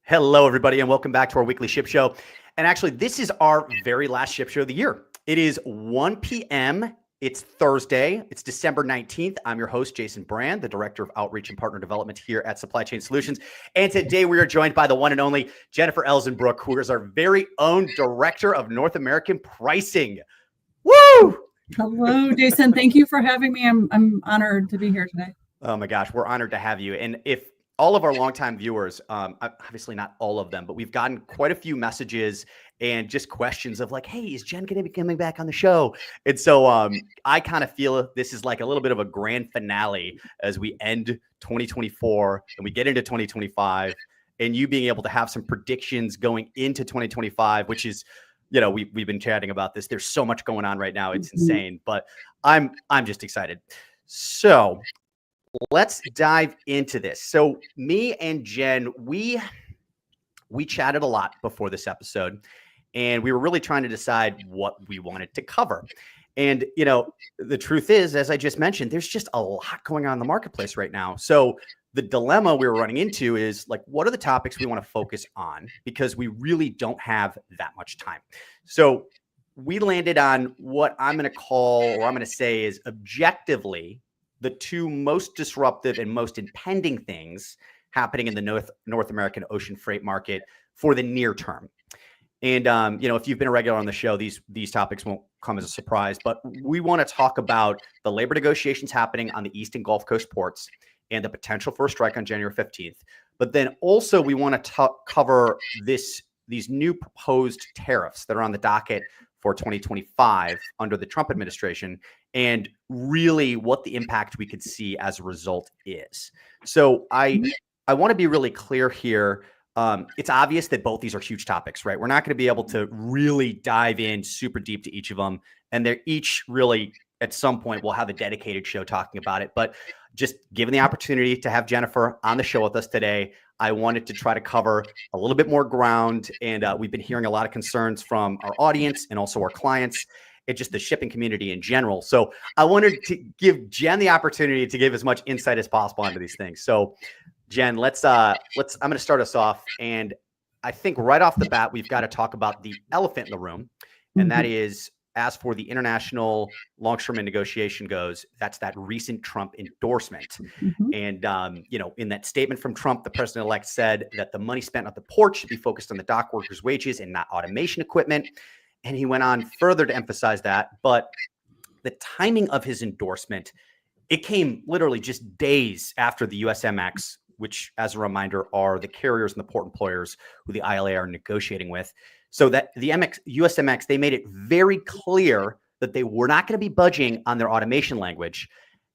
Hello, everybody, and welcome back to our weekly ship show. And actually, this is our very last ship show of the year. It is 1 p.m. It's Thursday. It's December 19th. I'm your host, Jason Brand, the Director of Outreach and Partner Development here at Supply Chain Solutions. And today we are joined by the one and only Jennifer Elsenbroek, who is our very own Director of North American Pricing. Woo! Hello, Jason. Thank you for having me. I'm honored to be here today. Oh my gosh, we're honored to have you. And if all of our longtime viewers, obviously not all of them, but we've gotten quite a few messages and just questions of like, hey, is Jen going to be coming back on the show? And so I kind of feel this is like a little bit of a grand finale as we end 2024 and we get into 2025, and you being able to have some predictions going into 2025, which is, you know, we've been chatting about this. There's so much going on right now. It's insane, but I'm just excited. So let's dive into this. So me and Jen, we chatted a lot before this episode, and we were really trying to decide what we wanted to cover. And, you know, the truth is, as I just mentioned, there's just a lot going on in the marketplace right now. So the dilemma we were running into is like, what are the topics we want to focus on? Because we really don't have that much time. So we landed on what I'm going to call, or I'm going to say is objectively, the two most disruptive and most impending things happening in the North American ocean freight market for the near term. And, you know, if you've been a regular on the show, these topics won't come as a surprise, but we want to talk about the labor negotiations happening on the East and Gulf Coast ports and the potential for a strike on January 15th. But then also we want to cover these new proposed tariffs that are on the docket for 2025 under the Trump administration, and really what the impact we could see as a result is. So I want to be really clear here. It's obvious that both these are huge topics, right? We're not going to be able to really dive in super deep to each of them. And they're each really, at some point, we'll have a dedicated show talking about it. But just given the opportunity to have Jennifer on the show with us today, I wanted to try to cover a little bit more ground. And we've been hearing a lot of concerns from our audience and also our clients and just the shipping community in general. So I wanted to give Jen the opportunity to give as much insight as possible into these things. So Jen, I'm going to start us off. And I think right off the bat, we've got to talk about the elephant in the room. And that is, as for the international longshoreman negotiation goes, that's that recent Trump endorsement. And, you know, in that statement from Trump, the president-elect said that the money spent at the port should be focused on the dock workers' wages and not automation equipment. And he went on further to emphasize that. But the timing of his endorsement, it came literally just days after the USMX, which, as a reminder, are the carriers and the port employers who the ILA are negotiating with. So that the USMX, they made it very clear that they were not going to be budging on their automation language.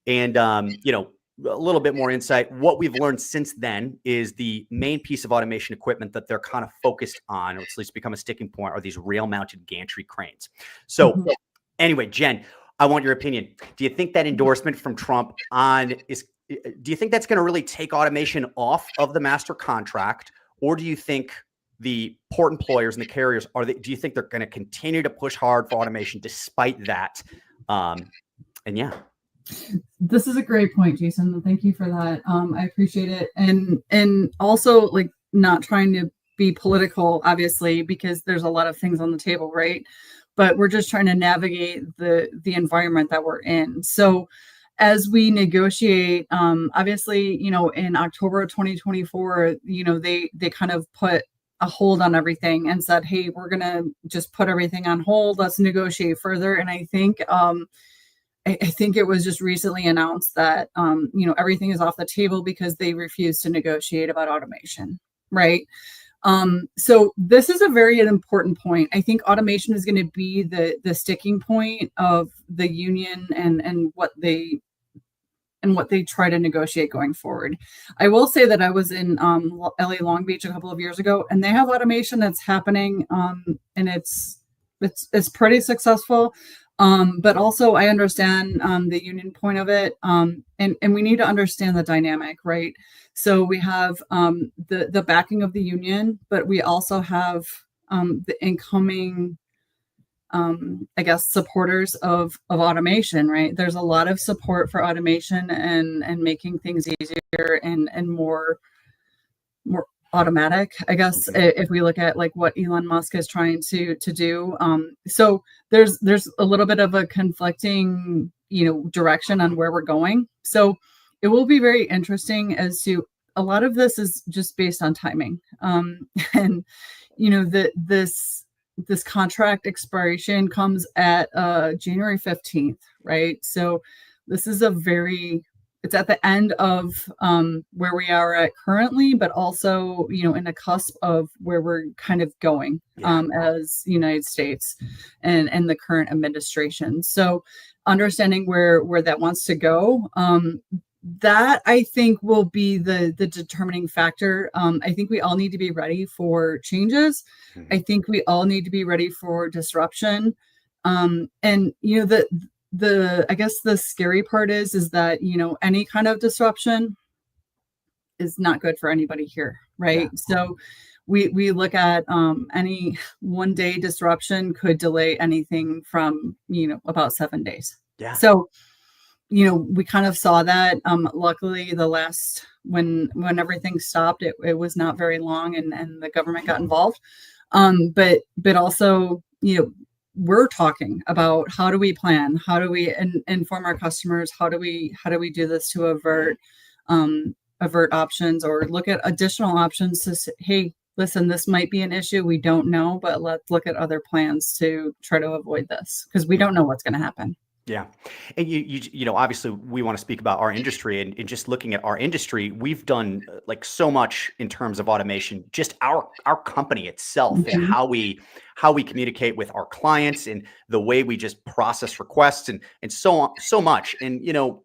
And, you know, a little bit more insight. What we've learned since then is the main piece of automation equipment that they're kind of focused on, or at least become a sticking point, are these rail-mounted gantry cranes. So anyway, Jen, I want your opinion. Do you think that endorsement from Trump do you think that's going to really take automation off of the master contract? Or do you think the port employers and the carriers, do you think they're going to continue to push hard for automation despite that? And yeah. This is a great point, Jason. Thank you for that. I appreciate it. And also, like, not trying to be political, obviously, because there's a lot of things on the table, right? But we're just trying to navigate the environment that we're in. So as we negotiate, obviously, you know, in October of 2024, you know, they kind of put a hold on everything and said, hey, we're going to just put everything on hold. Let's negotiate further. And I think it was just recently announced that, you know, everything is off the table because they refuse to negotiate about automation. Right. So this is a very important point. I think automation is going to be the sticking point of the union and what they try to negotiate going forward. I will say that I was in LA Long Beach a couple of years ago, and they have automation that's happening, and it's pretty successful. But also I understand the union point of it, and we need to understand the dynamic, right? So we have the backing of the union, but we also have the incoming I guess, supporters of automation, right? There's a lot of support for automation and making things easier and more automatic, I guess, if we look at like what Elon Musk is trying to do. So there's a little bit of a conflicting, direction on where we're going. So it will be very interesting as to a lot of this is just based on timing. And this contract expiration comes at January 15th, right? So this is it's at the end of where we are at currently, but also, in the cusp of where we're kind of going as United States and the current administration. So understanding where that wants to go, that I think will be the determining factor. I think we all need to be ready for changes. Mhm. I think we all need to be ready for disruption. And I guess the scary part is that, any kind of disruption is not good for anybody here, right? Yeah. So we look at any one day disruption could delay anything from, about 7 days. Yeah. So we kind of saw that. Luckily, when everything stopped, it was not very long, and the government got involved. But also, we're talking about how do we plan, how do we inform our customers, how do we do this to avert options or look at additional options to say, hey, listen, this might be an issue. We don't know, but let's look at other plans to try to avoid this because we don't know what's going to happen. Yeah. And obviously we want to speak about our industry and just looking at our industry, we've done like so much in terms of automation, just our company itself and how we communicate with our clients and the way we just process requests and so much. And,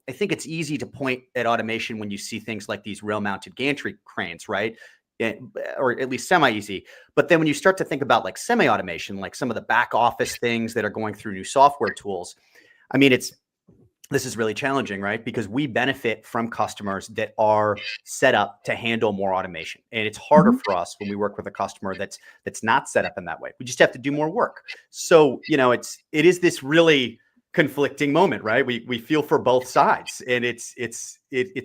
I think it's easy to point at automation when you see things like these rail mounted gantry cranes, right? Or at least semi-easy. But then when you start to think about like semi-automation, like some of the back office things that are going through new software tools, I mean, this is really challenging, right? Because we benefit from customers that are set up to handle more automation. And it's harder for us when we work with a customer that's not set up in that way. We just have to do more work. So, it is this really conflicting moment, right? We feel for both sides, and it's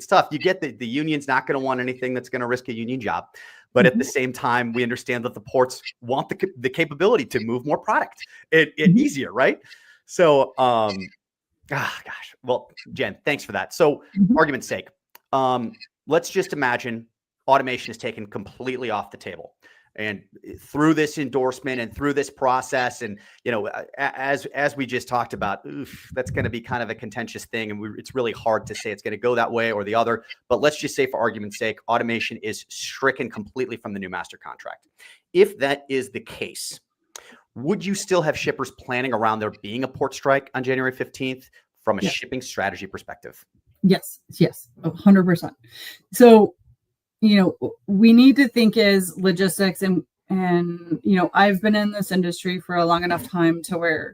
tough. You get the union's not going to want anything that's going to risk a union job. But at the same time, we understand that the ports want the capability to move more product and easier, right? So, gosh. Well, Jen, thanks for that. So, argument's sake, let's just imagine automation is taken completely off the table, and through this endorsement and through this process, and as we just talked about, that's going to be kind of a contentious thing, and it's really hard to say it's going to go that way or the other. But let's just say, for argument's sake, automation is stricken completely from the new master contract. If that is the case, would you still have shippers planning around there being a port strike on January 15th from a shipping strategy perspective? Yes, 100%. So, we need to think as logistics and I've been in this industry for a long enough time to where,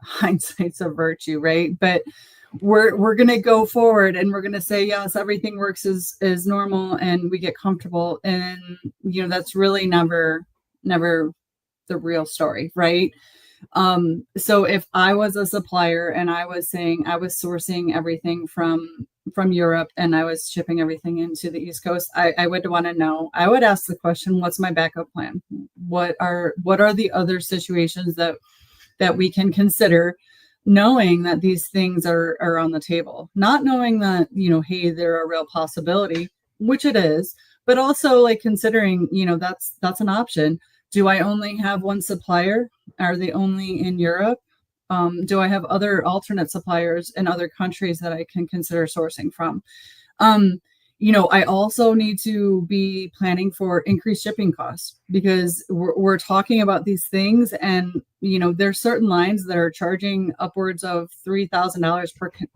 hindsight's a virtue, right? But we're going to go forward and we're going to say, yes, everything works as normal and we get comfortable. And, that's really never the real story, right? So if I was a supplier and I was saying I was sourcing everything from Europe and I was shipping everything into the East Coast, I would want to know. I would ask the question, what's my backup plan? What are the other situations that we can consider, knowing that these things are on the table, not knowing that, hey, they're a real possibility, which it is, but also like considering, that's an option. Do I only have one supplier? Are they only in Europe? Do I have other alternate suppliers in other countries that I can consider sourcing from? I also need to be planning for increased shipping costs because we're talking about these things, and there's certain lines that are charging upwards of $3,000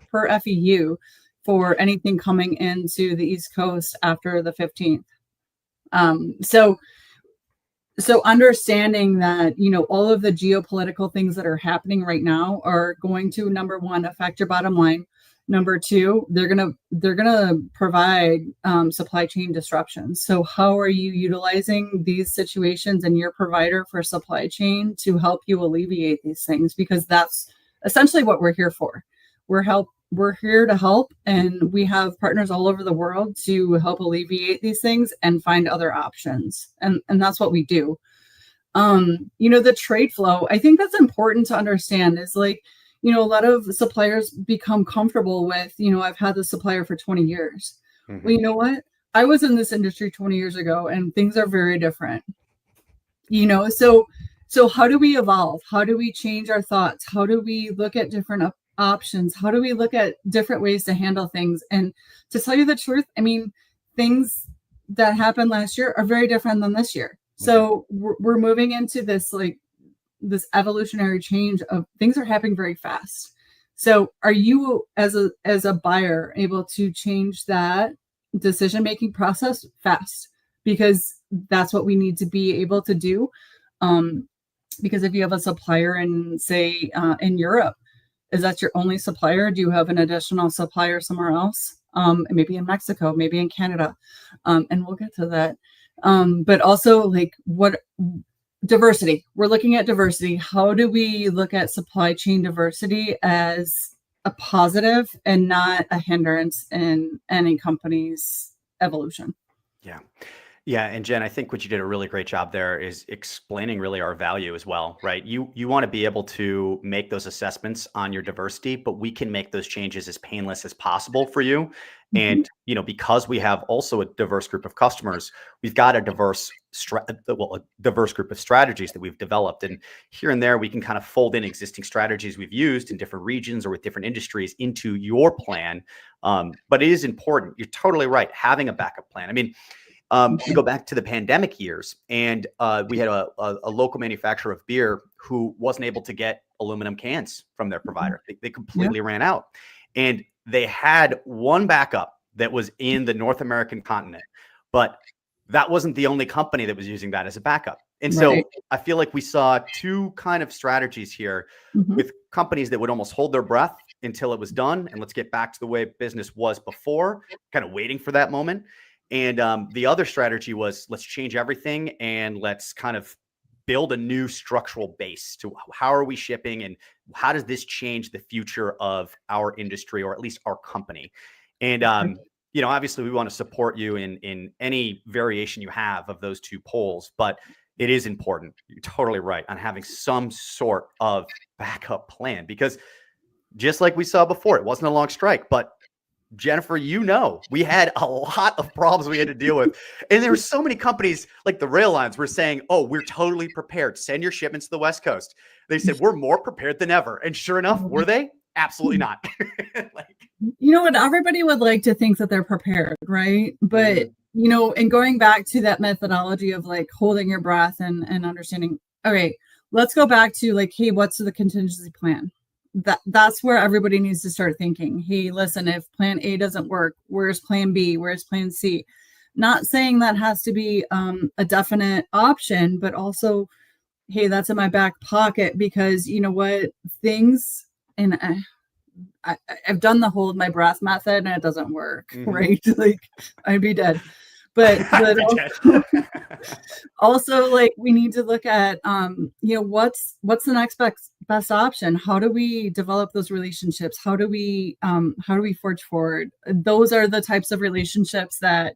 per FEU for anything coming into the East Coast after the 15th. So understanding that, all of the geopolitical things that are happening right now are going to, number one, affect your bottom line. Number two, they're gonna provide supply chain disruptions. So how are you utilizing these situations and your provider for supply chain to help you alleviate these things? Because that's essentially what we're here for. We're we're here to help, and we have partners all over the world to help alleviate these things and find other options. And that's what we do. The trade flow, I think that's important to understand is like, a lot of suppliers become comfortable with, I've had this supplier for 20 years. Mhm. Well, you know what? I was in this industry 20 years ago and things are very different. So how do we evolve? How do we change our thoughts? How do we look at different options? How do we look at different ways to handle things? And to tell you the truth, I mean, things that happened last year are very different than this year. So we're moving into this this evolutionary change of things are happening very fast. So are you as a buyer able to change that decision-making process fast? Because that's what we need to be able to do. Because if you have a supplier in, say, in Europe, is that your only supplier? Do you have an additional supplier somewhere else? Maybe in Mexico, maybe in Canada. And we'll get to that. But also like what diversity, we're looking at diversity. How do we look at supply chain diversity as a positive and not a hindrance in any company's evolution? Yeah. Yeah, and Jen, I think what you did a really great job there is explaining really our value as well, right? You want to be able to make those assessments on your diversity, but we can make those changes as painless as possible for you. And because we have also a diverse group of customers, we've got a diverse group of strategies that we've developed. And here and there, we can kind of fold in existing strategies we've used in different regions or with different industries into your plan. But it is important. You're totally right. Having a backup plan. I mean, we go back to the pandemic years, and we had a local manufacturer of beer who wasn't able to get aluminum cans from their provider. They completely ran out. And they had one backup that was in the North American continent, but that wasn't the only company that was using that as a backup. And so I feel like we saw two kind of strategies here with companies that would almost hold their breath until it was done. And let's get back to the way business was before, kind of waiting for that moment. And the other strategy was let's change everything and let's kind of build a new structural base to how are we shipping and how does this change the future of our industry or at least our company. And, obviously we want to support you in any variation you have of those two poles, but it is important. You're totally right on having some sort of backup plan because just like we saw before, it wasn't a long strike, but Jennifer, we had a lot of problems we had to deal with. And there were so many companies like the rail lines were saying, oh, we're totally prepared. Send your shipments to the West Coast. They said, we're more prepared than ever. And sure enough, were they? Absolutely not. And everybody would like to think that they're prepared, right? But, and going back to that methodology of like holding your breath and understanding, all right, let's go back to like, hey, what's the contingency plan? That's where everybody needs to start thinking, hey, listen, if plan A doesn't work, where's plan B? Where's plan C? Not saying that has to be a definite option, but also, hey, that's in my back pocket because you know what? Things, and I've done the hold my breath method and it doesn't work, right? Like I'd be dead. But also like we need to look at what's the next best option? How do we develop those relationships? How do we forge forward? Those are the types of relationships that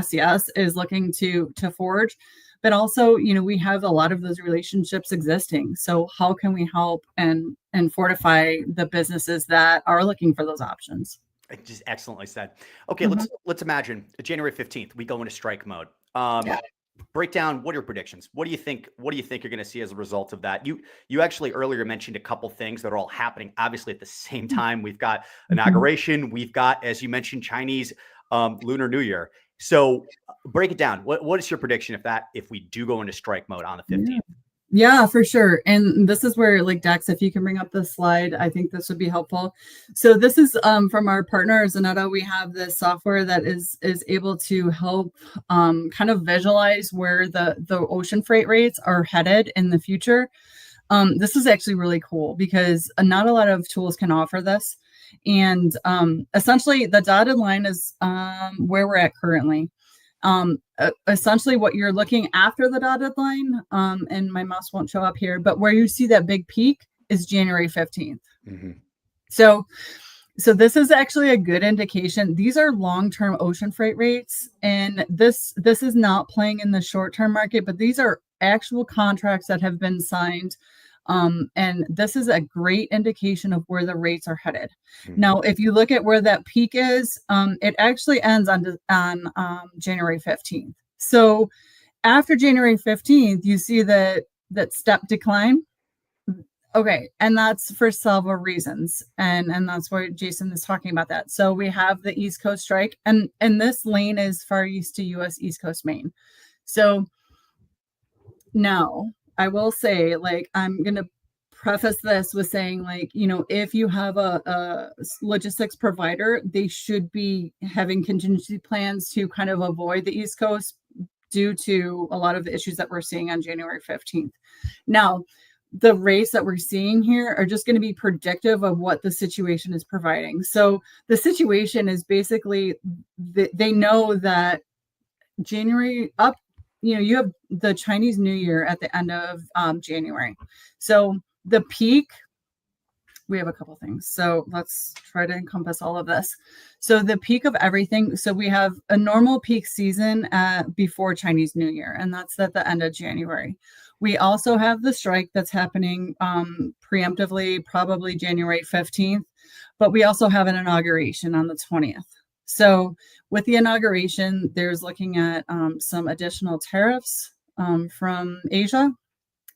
SES is looking to forge. But also, we have a lot of those relationships existing. So how can we help and fortify the businesses that are looking for those options? Just excellently said. Okay, let's imagine January 15th, we go into strike mode. Break down what are your predictions? What do you think you're going to see as a result of that? You actually earlier mentioned a couple things that are all happening obviously at the same time. We've got inauguration, we've got, as you mentioned, Chinese Lunar New Year. So break it down. What is your prediction if we do go into strike mode on the 15th? Yeah, for sure. And this is where, like, Dex, if you can bring up this slide, I think this would be helpful. So this is from our partner, Zanetta. We have this software that is able to help kind of visualize where the ocean freight rates are headed in the future. This is actually really cool because not a lot of tools can offer this. And essentially, the dotted line is where we're at currently. Essentially what you're looking after the dotted line, and my mouse won't show up here, but where you see that big peak is January 15th. So So this is actually a good indication. These are long-term ocean freight rates, and this is not playing in the short-term market, but these are actual contracts that have been signed. And this is a great indication of where the rates are headed. Mhm. Now, if you look at where that peak is, it actually ends on January 15th. So after January 15th, you see that step decline. Okay, and that's for several reasons, and that's why Jason is talking about that. So we have the East Coast strike, and this lane is far east to U.S. East Coast Maine. So now I will say, like, I'm gonna preface this with saying, like, if you have a logistics provider, they should be having contingency plans to kind of avoid the East Coast due to a lot of the issues that we're seeing on January 15th. Now, the rates that we're seeing here are just going to be predictive of what the situation is providing. So the situation is basically they know that January up, you have the Chinese New Year at the end of January. So the peak, we have a couple things. So let's try to encompass all of this. So the peak of everything. So we have a normal peak season before Chinese New Year, and that's at the end of January. We also have the strike that's happening preemptively, probably January 15th, but we also have an inauguration on the 20th. So with the inauguration, there's looking at some additional tariffs from Asia,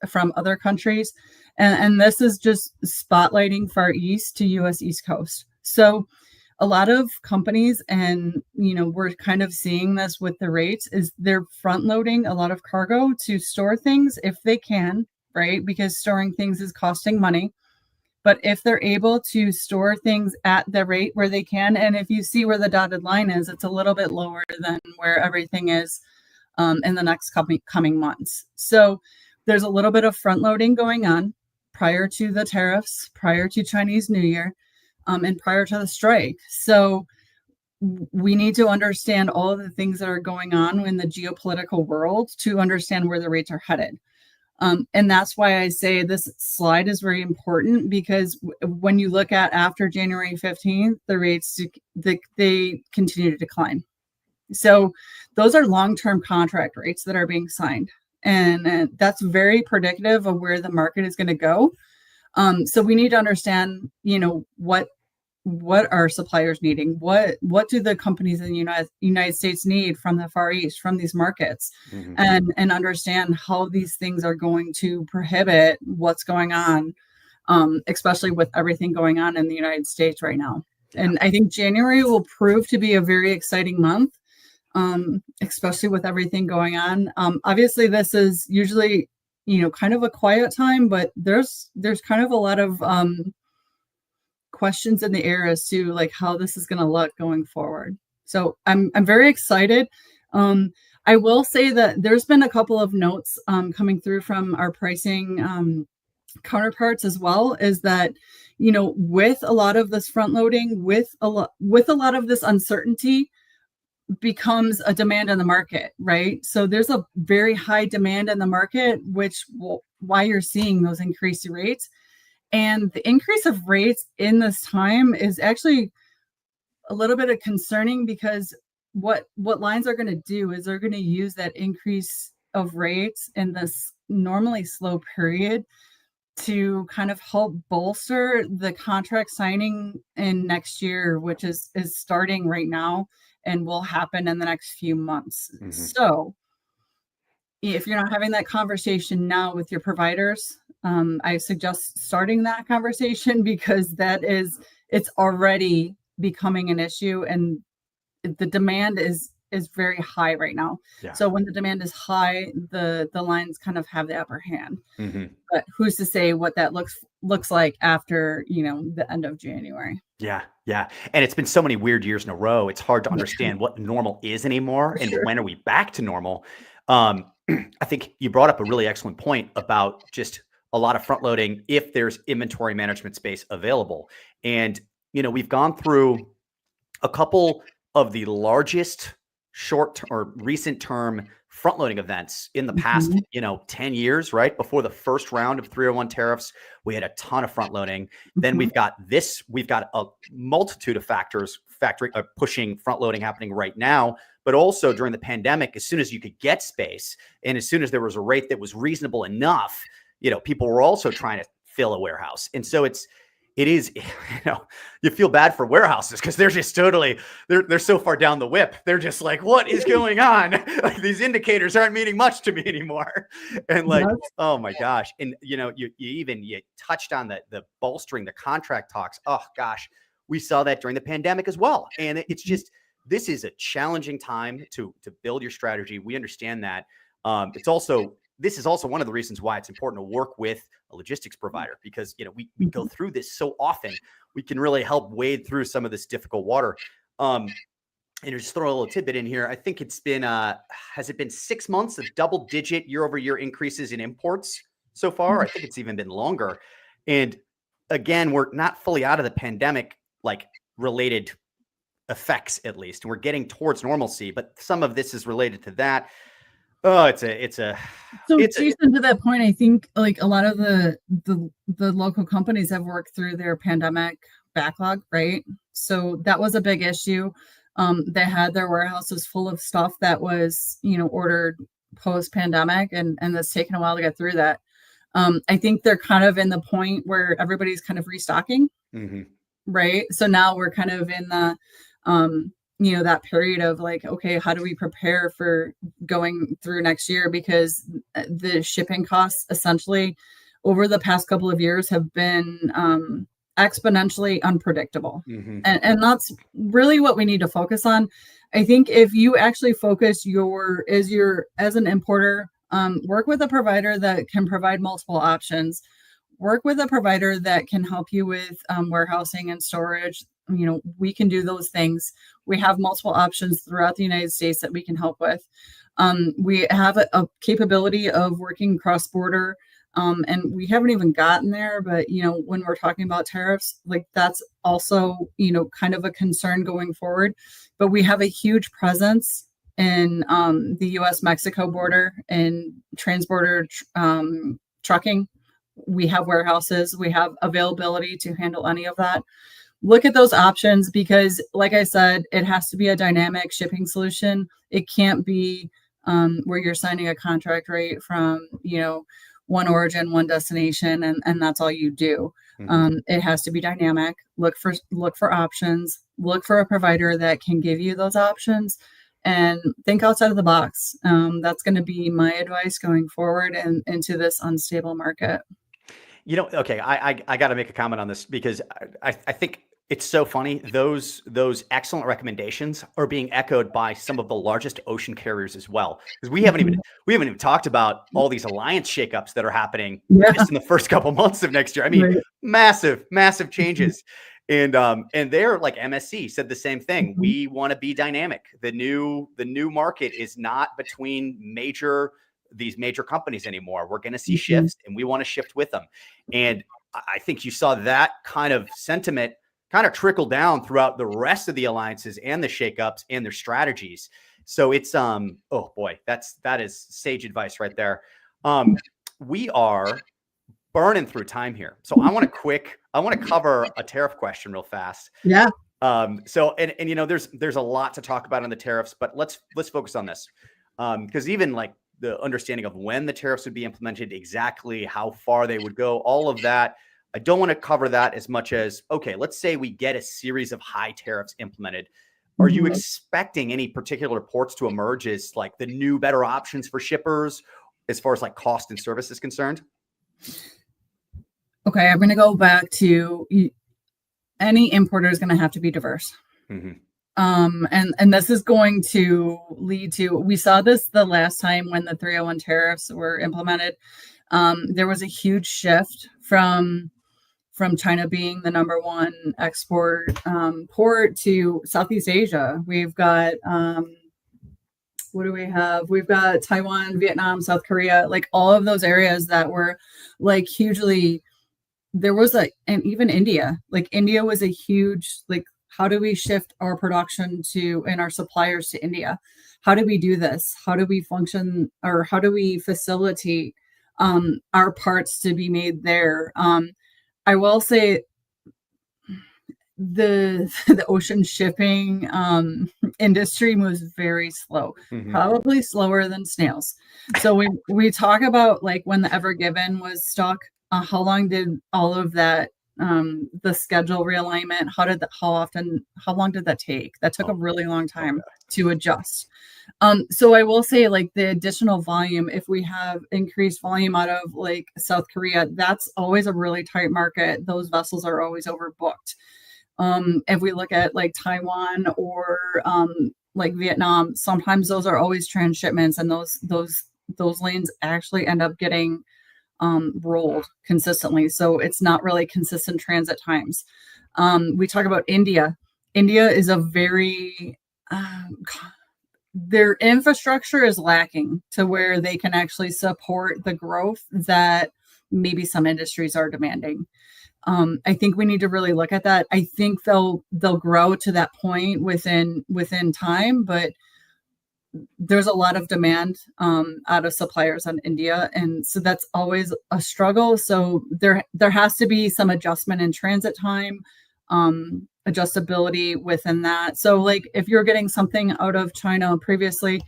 from other countries. And this is just spotlighting Far East to US East Coast. So a lot of companies, and we're kind of seeing this with the rates, is they're front loading a lot of cargo to store things if they can, right? Because storing things is costing money. But if they're able to store things at the rate where they can, and if you see where the dotted line is, it's a little bit lower than where everything is in the next coming months. So there's a little bit of front loading going on prior to the tariffs, prior to Chinese New Year, and prior to the strike. So we need to understand all of the things that are going on in the geopolitical world to understand where the rates are headed. And that's why I say this slide is very important, because when you look at after January 15th, the rates, they continue to decline. So those are long-term contract rates that are being signed. And that's very predictive of where the market is going to go. So we need to understand, what are suppliers needing? What do the companies in the United States need from the Far East, from these markets, and understand how these things are going to prohibit what's going on, especially with everything going on in the United States right now. Yeah. And I think January will prove to be a very exciting month, especially with everything going on. Obviously, this is usually, kind of a quiet time, but there's kind of a lot of questions in the air as to like how this is going to look going forward. So I'm very excited. I will say that there's been a couple of notes coming through from our pricing counterparts as well, is that with a lot of this front loading, with a lot of this uncertainty, becomes a demand in the market, right? So there's a very high demand in the market, which why you're seeing those increased rates. And the increase of rates in this time is actually a little bit of concerning, because what lines are going to do is they're going to use that increase of rates in this normally slow period to kind of help bolster the contract signing in next year, which is starting right now and will happen in the next few months. Mm-hmm. So if you're not having that conversation now with your providers, I suggest starting that conversation, because it's already becoming an issue, and the demand is very high right now. Yeah. So when the demand is high, the lines kind of have the upper hand. Mm-hmm. But who's to say what that looks like after the end of January? Yeah. Yeah. And it's been so many weird years in a row. It's hard to understand what normal is anymore. And when are we back to normal? I think you brought up a really excellent point about just a lot of front loading if there's inventory management space available. And, we've gone through a couple of the largest short or recent term front loading events in the past, Mhm. 10 years, right? Before the first round of 301 tariffs, we had a ton of front loading. Then Mhm. we've got a multitude of factors pushing front loading happening right now. But also during the pandemic, as soon as you could get space and as soon as there was a rate that was reasonable enough, people were also trying to fill a warehouse. And so it is, you feel bad for warehouses because they're just they're so far down the whip. They're just like, what is going on? Like these indicators aren't meaning much to me anymore. And like, Yes. oh my gosh. And you touched on the bolstering the contract talks. Oh gosh, we saw that during the pandemic as well. And it's just, this is a challenging time to build your strategy. We understand that. This is also one of the reasons why it's important to work with a logistics provider, because we go through this so often. We can really help wade through some of this difficult water. And just throw a little tidbit in here. I think it's been has it been 6 months of double-digit year-over-year increases in imports so far? I think it's even been longer. And again, we're not fully out of the pandemic like related effects, at least. We're getting towards normalcy, but some of this is related to that. Oh, So Jason, to that point, I think like a lot of the local companies have worked through their pandemic backlog, right? So that was a big issue. They had their warehouses full of stuff that was, ordered post pandemic, and that's taken a while to get through that. I think they're kind of in the point where everybody's kind of restocking, right? So now we're kind of in the that period of like, okay, how do we prepare for going through next year? Because the shipping costs essentially over the past couple of years have been exponentially unpredictable. And that's really what we need to focus on. I think if you actually focus as an importer, work with a provider that can provide multiple options, work with a provider that can help you with warehousing and storage. We can do those things. We have multiple options throughout the United States that we can help with. We have a capability of working cross-border, and we haven't even gotten there, but, when we're talking about tariffs, like that's also, kind of a concern going forward. But we have a huge presence in the US-Mexico border and transborder trucking. We have warehouses. We have availability to handle any of that. Look at those options because, like I said, it has to be a dynamic shipping solution. It can't be where you're signing a contract rate from, one origin, one destination, and that's all you do. It has to be dynamic. Look for options. Look for a provider that can give you those options, and think outside of the box. That's going to be my advice going forward and into this unstable market. Okay, I got to make a comment on this because I think it's so funny. Those excellent recommendations are being echoed by some of the largest ocean carriers as well. Because we haven't even talked about all these alliance shakeups that are happening just in the first couple months of next year. I mean, massive changes. And they're like MSC said the same thing. We want to be dynamic. The new market is not between these major companies anymore. We're going to see shifts, and we want to shift with them. And I think you saw that kind of sentiment kind of trickle down throughout the rest of the alliances and the shakeups and their strategies. So it's oh boy, that is sage advice right there. We are burning through time here, so I want to cover a tariff question real fast. Yeah. So there's a lot to talk about on the tariffs, but let's focus on this because even like the understanding of when the tariffs would be implemented, exactly how far they would go, all of that. I don't want to cover that as much as, okay, let's say we get a series of high tariffs implemented. Are you expecting any particular ports to emerge as like the new, better options for shippers as far as like cost and service is concerned? Okay, I'm going to go back to any importer is going to have to be diverse. And this is going to lead to, we saw this the last time when the 301 tariffs were implemented. There was a huge shift from China being the number one export port to Southeast Asia. We've got, what do we have? We've got Taiwan, Vietnam, South Korea, like all of those areas that were like hugely, there was and even India, like India was a huge, like How do we shift our production to and our suppliers to India? How do we do this? How do we function, or how do we facilitate our parts to be made there? I will say the ocean shipping industry moves very slow, probably slower than snails. So we talk about like when the Ever Given was stuck, how long did all of that the schedule realignment, how long did that take? That took a really long time to adjust. So I will say, like, the additional volume, if we have increased volume out of like South Korea, that's always a really tight market. Those vessels are always overbooked. If we look at like Taiwan or like Vietnam, sometimes those are always transshipments, and those lanes actually end up getting rolled consistently. So it's not really consistent transit times. We talk about India. India is a very their infrastructure is lacking to where they can actually support the growth that maybe some industries are demanding. I think we need to really look at that. I think they'll grow to that point within time, but there's a lot of demand out of suppliers on India, and so that's always a struggle. So there has to be some adjustment in transit time, adjustability within that. So like if you're getting something out of China previously,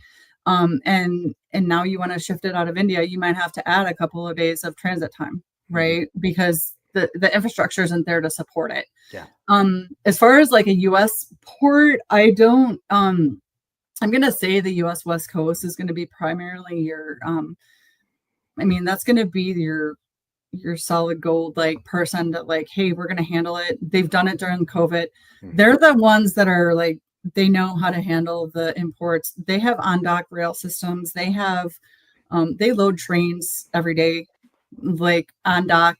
and now you want to shift it out of India, you might have to add a couple of days of transit time, right? Because the infrastructure isn't there to support it. Yeah. As far as like a U.S. port, I don't. I'm going to say the U.S. West Coast is going to be primarily your. I mean, that's going to be your solid gold like person that like, hey, we're going to handle it. They've done it during COVID. They're the ones that are like, they know how to handle the imports. They have on dock rail systems. They have they load trains every day, like on dock.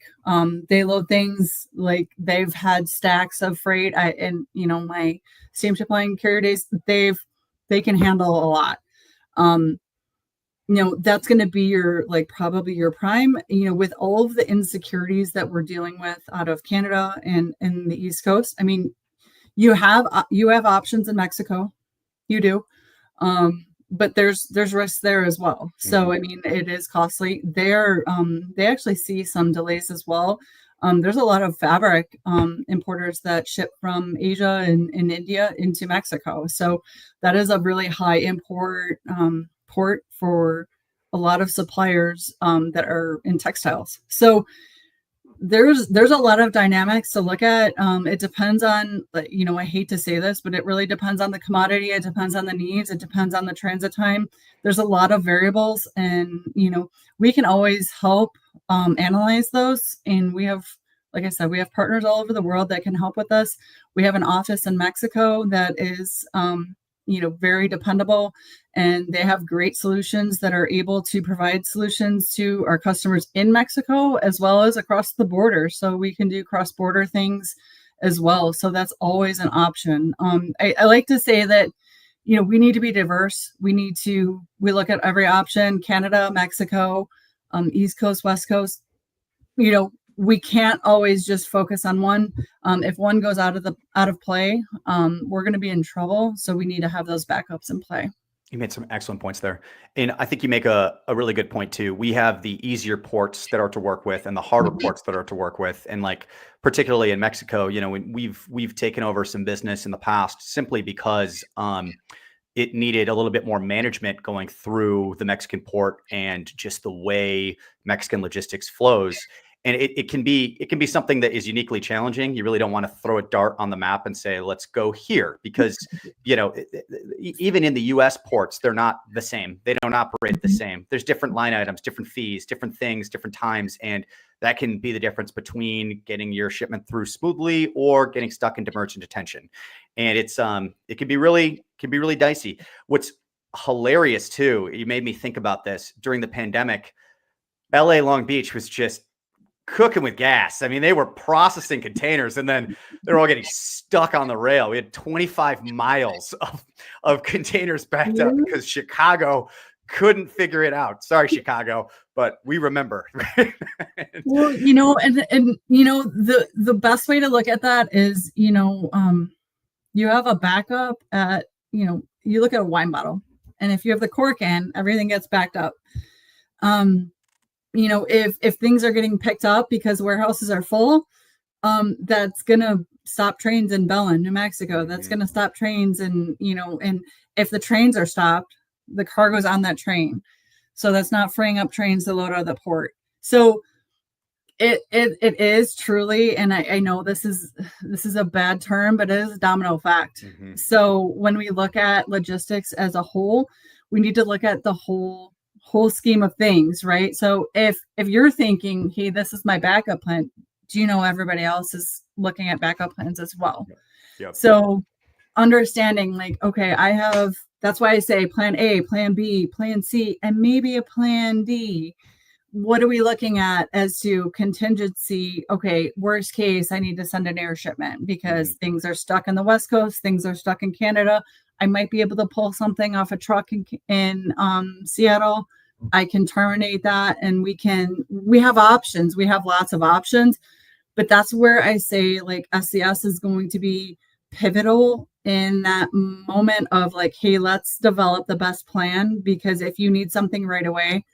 They load things like they've had stacks of freight. And you know, my steamship line carrier days, they can handle a lot. You know, that's going to be your like probably your prime, you know, with all of the insecurities that we're dealing with out of Canada and the East Coast. I mean, you have options in Mexico, you do, but there's risks there as well. So I mean, it is costly. They actually see some delays as well. There's a lot of fabric importers that ship from Asia and India into Mexico. So that is a really high import port for a lot of suppliers that are in textiles. So there's a lot of dynamics to look at. It depends on, you know, I hate to say this, but it really depends on the commodity. It depends on the needs. It depends on the transit time. There's a lot of variables, and, you know, we can always help analyze those. And we have, like I said, we have partners all over the world that can help with us. We have an office in Mexico that is, you know, very dependable, and they have great solutions that are able to provide solutions to our customers in Mexico as well as across the border. So we can do cross-border things as well. So that's always an option. I like to say that, you know, we need to be diverse. We look at every option: Canada, Mexico, East Coast, West Coast. You know, we can't always just focus on one. If one goes out of play, we're going to be in trouble. So we need to have those backups in play. You made some excellent points there. And I think you make a really good point too. We have the easier ports that are to work with and the harder ports that are to work with. And like, particularly in Mexico, you know, we've taken over some business in the past simply because it needed a little bit more management going through the Mexican port and just the way Mexican logistics flows. And it can be something that is uniquely challenging. You really don't want to throw a dart on the map and say, let's go here, because, you know, even in the US ports, they're not the same. They don't operate the same. There's different line items, different fees, different things, different times. And that can be the difference between getting your shipment through smoothly or getting stuck into merchant detention. And it can be really dicey. What's hilarious too, you made me think about this during the pandemic. LA Long Beach was just cooking with gas. I mean, they were processing containers and then they're all getting stuck on the rail. We had 25 miles of containers backed up because Chicago couldn't figure it out. Sorry, Chicago, but we remember. Well, you know, and you know, the best way to look at that is, you know, you have a backup at, you look at a wine bottle, and if you have the cork in, everything gets backed up. If things are getting picked up because warehouses are full, that's gonna stop trains in Belen, New Mexico. That's gonna stop trains, and if the trains are stopped, the cargo's on that train, so that's not freeing up trains to load out of the port. So it is truly, and I know this is a bad term, but it is a domino effect. So when we look at logistics as a whole, we need to look at the whole scheme of things, right? So if you're thinking, hey, this is my backup plan, do you know everybody else is looking at backup plans as well? Yep. So understanding, like, okay, that's why I say plan A, plan B, plan C, and maybe a plan D. What are we looking at as to contingency? Okay, worst case, I need to send an air shipment because things are stuck in the West Coast, things are stuck in Canada. I might be able to pull something off a truck in Seattle. I can terminate that, and we have options. We have lots of options, but that's where I say, like, SCS is going to be pivotal in that moment of, like, hey, let's develop the best plan, because if you need something right away,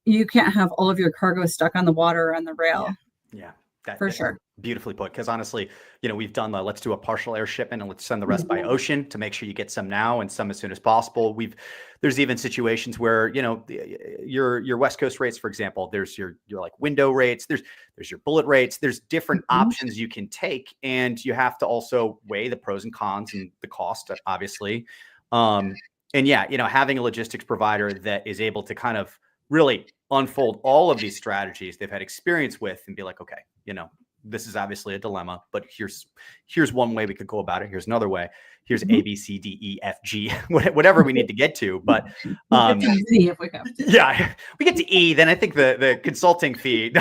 you can't have all of your cargo stuck on the water or on the rail. Yeah. For sure. Beautifully put. Because honestly, we've done let's do a partial air shipment and let's send the rest by ocean to make sure you get some now and some as soon as possible. There's even situations where, your West Coast rates, for example, there's your like window rates, there's your bullet rates, there's different options you can take, and you have to also weigh the pros and cons and the cost, obviously. And having a logistics provider that is able to kind of really unfold all of these strategies they've had experience with and be like, okay, this is obviously a dilemma, but here's one way we could go about it. Here's another way. Here's A, B, C, D, E, F, G, whatever we need to get to. But we'll get to Z if we have to. Yeah, we get to E, then I think the consulting fee.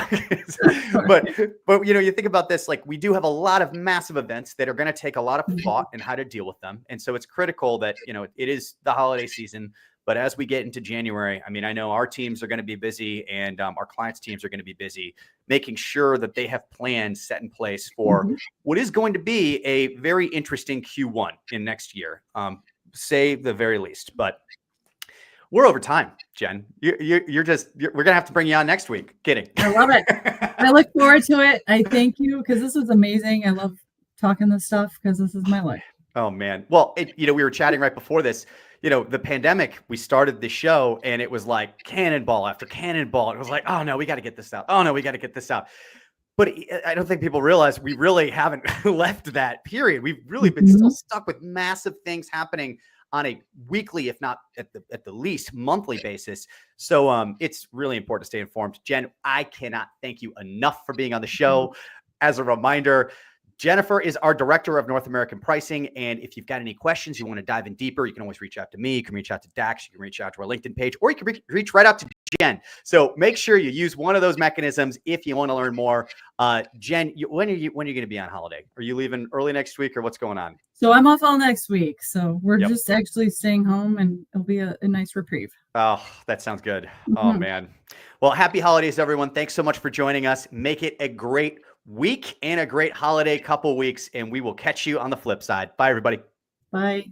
but you think about this, like, we do have a lot of massive events that are going to take a lot of thought in how to deal with them. And so it's critical that, it is the holiday season. But as we get into January, I mean, I know our teams are going to be busy, and our clients' teams are going to be busy, making sure that they have plans set in place for what is going to be a very interesting Q1 in next year, say the very least. But we're over time, Jen. We're going to have to bring you on next week. Kidding. I love it. I look forward to it. I thank you, because this was amazing. I love talking this stuff because this is my life. Oh, man. Well, we were chatting right before this. The pandemic, we started the show and it was like cannonball after cannonball. It was like, oh no, we got to get this out. Oh no, we got to get this out. But I don't think people realize we really haven't left that period. We've really been still stuck with massive things happening on a weekly, if not at the least monthly basis. So it's really important to stay informed. Jen, I cannot thank you enough for being on the show. As a reminder, Jennifer is our director of North American pricing. And if you've got any questions, you want to dive in deeper, you can always reach out to me. You can reach out to Dax. You can reach out to our LinkedIn page, or you can reach right out to Jen. So make sure you use one of those mechanisms if you want to learn more. Jen, when are you going to be on holiday? Are you leaving early next week, or what's going on? So I'm off all next week. So we're just actually staying home, and it'll be a nice reprieve. Oh, that sounds good. Oh, man. Well, happy holidays, everyone. Thanks so much for joining us. Make it a great week and a great holiday couple weeks, and we will catch you on the flip side. Bye, everybody. Bye.